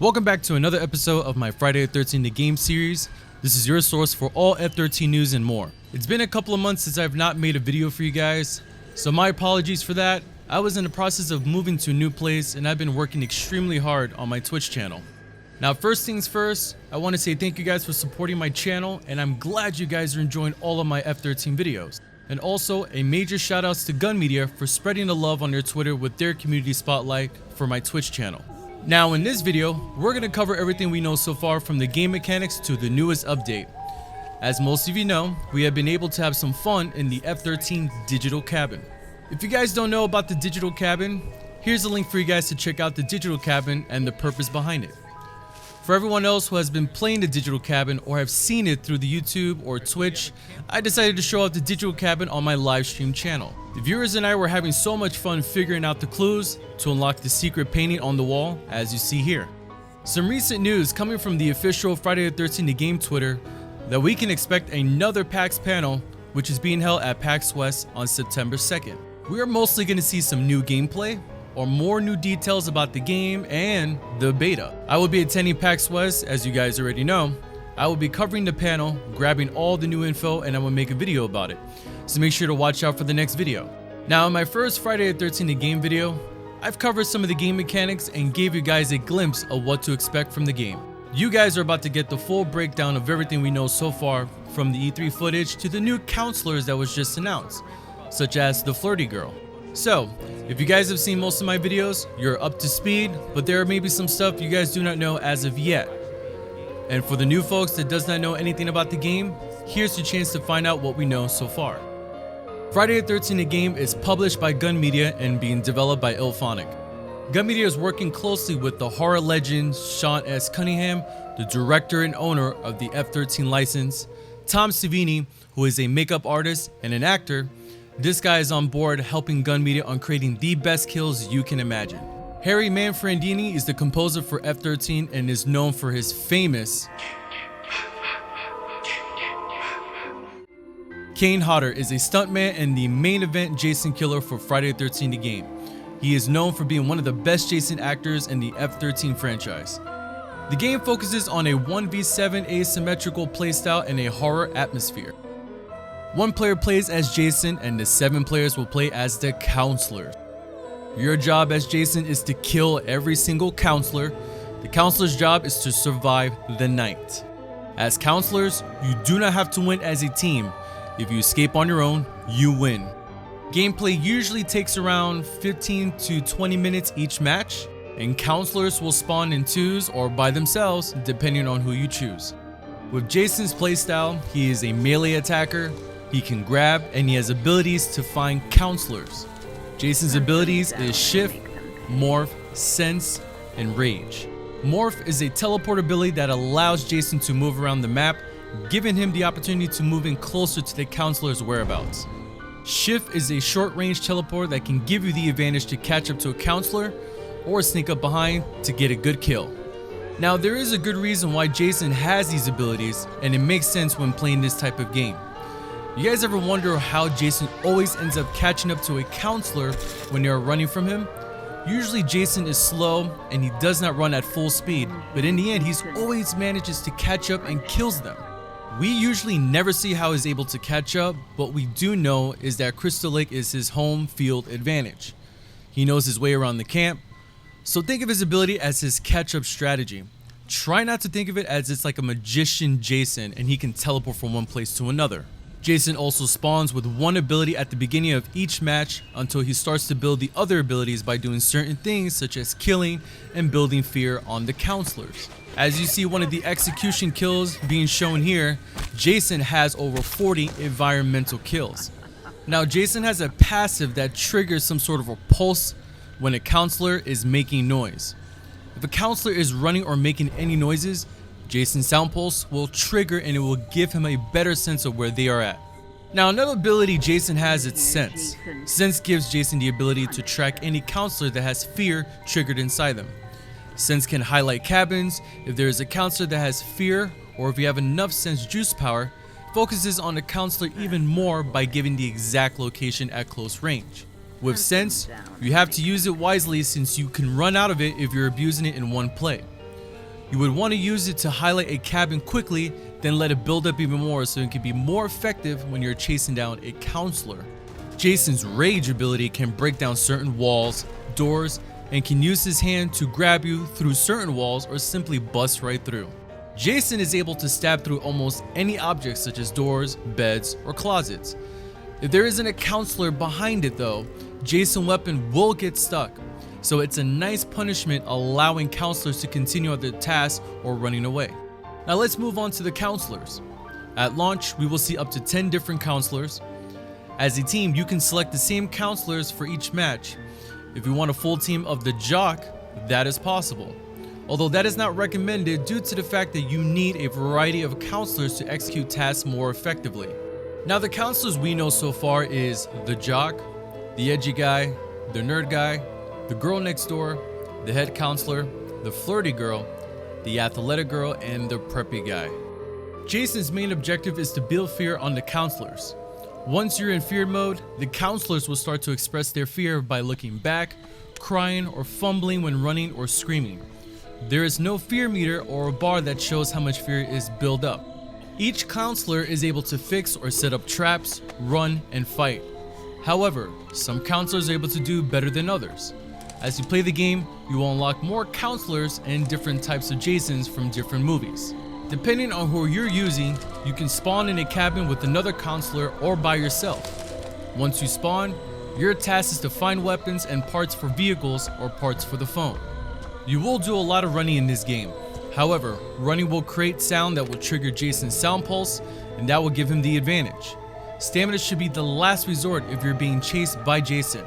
Welcome back to another episode of my Friday the 13th The Game series. This is your source for all F13 news and more. It's been a couple of months since I've not made a video for you guys, so my apologies for that. I was in the process of moving to a new place and I've been working extremely hard on my Twitch channel. Now, first things first, I want to say thank you guys for supporting my channel, and I'm glad you guys are enjoying all of my F13 videos. And also a major shout outs to Gun Media for spreading the love on their Twitter with their community spotlight for my Twitch channel. Now in this video, we're going to cover everything we know so far from the game mechanics to the newest update. As most of you know, we have been able to have some fun in the F13 Digital Cabin. If you guys don't know about the Digital Cabin, here's a link for you guys to check out the Digital Cabin and the purpose behind it. For everyone else who has been playing the Digital Cabin or have seen it through the YouTube or Twitch, I decided to show off the Digital Cabin on my live stream channel. The viewers and I were having so much fun figuring out the clues to unlock the secret painting on the wall, as you see here. Some recent news coming from the official Friday the 13th The Game Twitter that we can expect another PAX panel, which is being held at PAX West on September 2nd. We are mostly going to see some new gameplay or more new details about the game and the beta. I will be attending PAX West, as you guys already know. I will be covering the panel, grabbing all the new info, and I will make a video about it. So make sure to watch out for the next video. Now, in my first Friday the 13th The Game video, I've covered some of the game mechanics and gave you guys a glimpse of what to expect from the game. You guys are about to get the full breakdown of everything we know so far, from the E3 footage to the new counselors that was just announced, such as the Flirty Girl. So, if you guys have seen most of my videos, you're up to speed, but there may be some stuff you guys do not know as of yet. And for the new folks that does not know anything about the game, here's your chance to find out what we know so far. Friday the 13th The Game is published by Gun Media and being developed by IllFonic. Gun Media is working closely with the horror legend Sean S. Cunningham, the director and owner of the F13 license, Tom Savini, who is a makeup artist and an actor. This guy is on board helping Gun Media on creating the best kills you can imagine. Harry Manfredini is the composer for F13 and is known for his famous Kane Hodder is a stuntman and the main event Jason killer for Friday the 13th The Game. He is known for being one of the best Jason actors in the F13 franchise. The game focuses on a 1v7 asymmetrical playstyle in a horror atmosphere. One player plays as Jason and the 7 players will play as the counselors. Your job as Jason is to kill every single counselor. The counselor's job is to survive the night. As counselors, you do not have to win as a team. If you escape on your own, you win. Gameplay usually takes around 15 to 20 minutes each match, and counselors will spawn in twos or by themselves depending on who you choose. With Jason's playstyle, he is a melee attacker. He can grab, and he has abilities to find counselors. Jason's abilities is Shift, Morph, Sense, and Rage. Morph is a teleport ability that allows Jason to move around the map, giving him the opportunity to move in closer to the counselor's whereabouts. Shift is a short-range teleport that can give you the advantage to catch up to a counselor or sneak up behind to get a good kill. Now, there is a good reason why Jason has these abilities, and it makes sense when playing this type of game. You guys ever wonder how Jason always ends up catching up to a counselor when they are running from him? Usually Jason is slow and he does not run at full speed, but in the end he's always manages to catch up and kills them. We usually never see how he's able to catch up, but we do know is that Crystal Lake is his home field advantage. He knows his way around the camp, so think of his ability as his catch-up strategy. Try not to think of it as it's like a magician Jason and he can teleport from one place to another. Jason also spawns with one ability at the beginning of each match until he starts to build the other abilities by doing certain things such as killing and building fear on the counselors. As you see one of the execution kills being shown here, Jason has over 40 environmental kills. Now Jason has a passive that triggers some sort of a pulse when a counselor is making noise. If a counselor is running or making any noises, Jason's sound pulse will trigger and it will give him a better sense of where they are at. Now another ability Jason has is Sense. Sense gives Jason the ability to track any counselor that has fear triggered inside them. Sense can highlight cabins. If there is a counselor that has fear, or if you have enough Sense juice power, focuses on the counselor even more by giving the exact location at close range. With Sense, you have to use it wisely since you can run out of it if you're abusing it in one play. You would want to use it to highlight a cabin quickly, then let it build up even more so it can be more effective when you're chasing down a counselor. Jason's rage ability can break down certain walls, doors, and can use his hand to grab you through certain walls or simply bust right through. Jason is able to stab through almost any object such as doors, beds, or closets. If there isn't a counselor behind it though, Jason's weapon will get stuck. So it's a nice punishment allowing counselors to continue on their tasks or running away. Now let's move on to the counselors. At launch, we will see up to 10 different counselors. As a team, you can select the same counselors for each match. If you want a full team of the Jock, that is possible. Although that is not recommended due to the fact that you need a variety of counselors to execute tasks more effectively. Now the counselors we know so far is the Jock, the Edgy Guy, the Nerd Guy, the Girl Next Door, the Head Counselor, the Flirty Girl, the Athletic Girl, and the Preppy Guy. Jason's main objective is to build fear on the counselors. Once you're in fear mode, the counselors will start to express their fear by looking back, crying, or fumbling when running or screaming. There is no fear meter or a bar that shows how much fear is built up. Each counselor is able to fix or set up traps, run, and fight. However, some counselors are able to do better than others. As you play the game, you will unlock more counselors and different types of Jasons from different movies. Depending on who you're using, you can spawn in a cabin with another counselor or by yourself. Once you spawn, your task is to find weapons and parts for vehicles or parts for the phone. You will do a lot of running in this game. However, running will create sound that will trigger Jason's sound pulse, and that will give him the advantage. Stamina should be the last resort if you're being chased by Jason.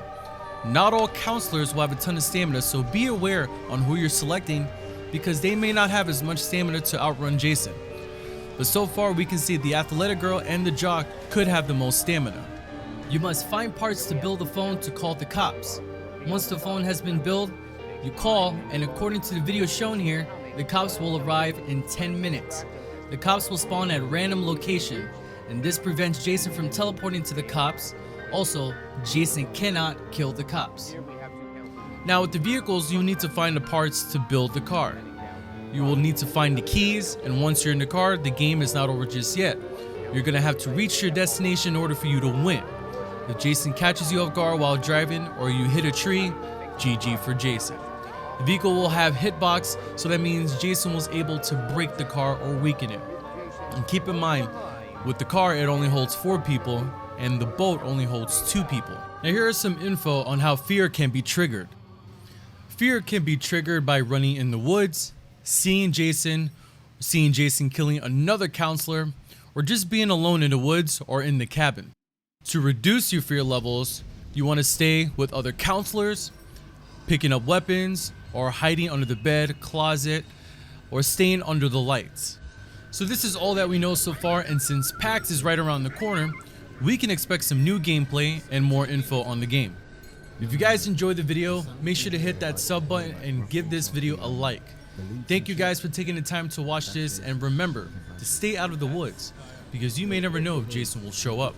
Not all counselors will have a ton of stamina, so be aware on who you're selecting because they may not have as much stamina to outrun Jason. But so far we can see the Athletic Girl and the Jock could have the most stamina. You must find parts to build the phone to call the cops. Once the phone has been built, you call, and according to the video shown here, the cops will arrive in 10 minutes. The cops will spawn at a random location, and this prevents Jason from teleporting to the cops. Also, Jason cannot kill the cops. Now with the vehicles, you need to find the parts to build the car. You will need to find the keys, and once you're in the car, the game is not over just yet. You're gonna have to reach your destination in order for you to win. If Jason catches you off guard while driving or you hit a tree, GG for Jason. The vehicle will have hitbox, so that means Jason was able to break the car or weaken it. And keep in mind, with the car it only holds 4 people and the boat only holds 2 people. Now here is some info on how fear can be triggered. Fear can be triggered by running in the woods, seeing Jason killing another counselor, or just being alone in the woods or in the cabin. To reduce your fear levels, you want to stay with other counselors, picking up weapons, or hiding under the bed, closet, or staying under the lights. So this is all that we know so far, and since PAX is right around the corner, we can expect some new gameplay and more info on the game. If you guys enjoyed the video, make sure to hit that sub button and give this video a like. Thank you guys for taking the time to watch this, and remember to stay out of the woods because you may never know if Jason will show up.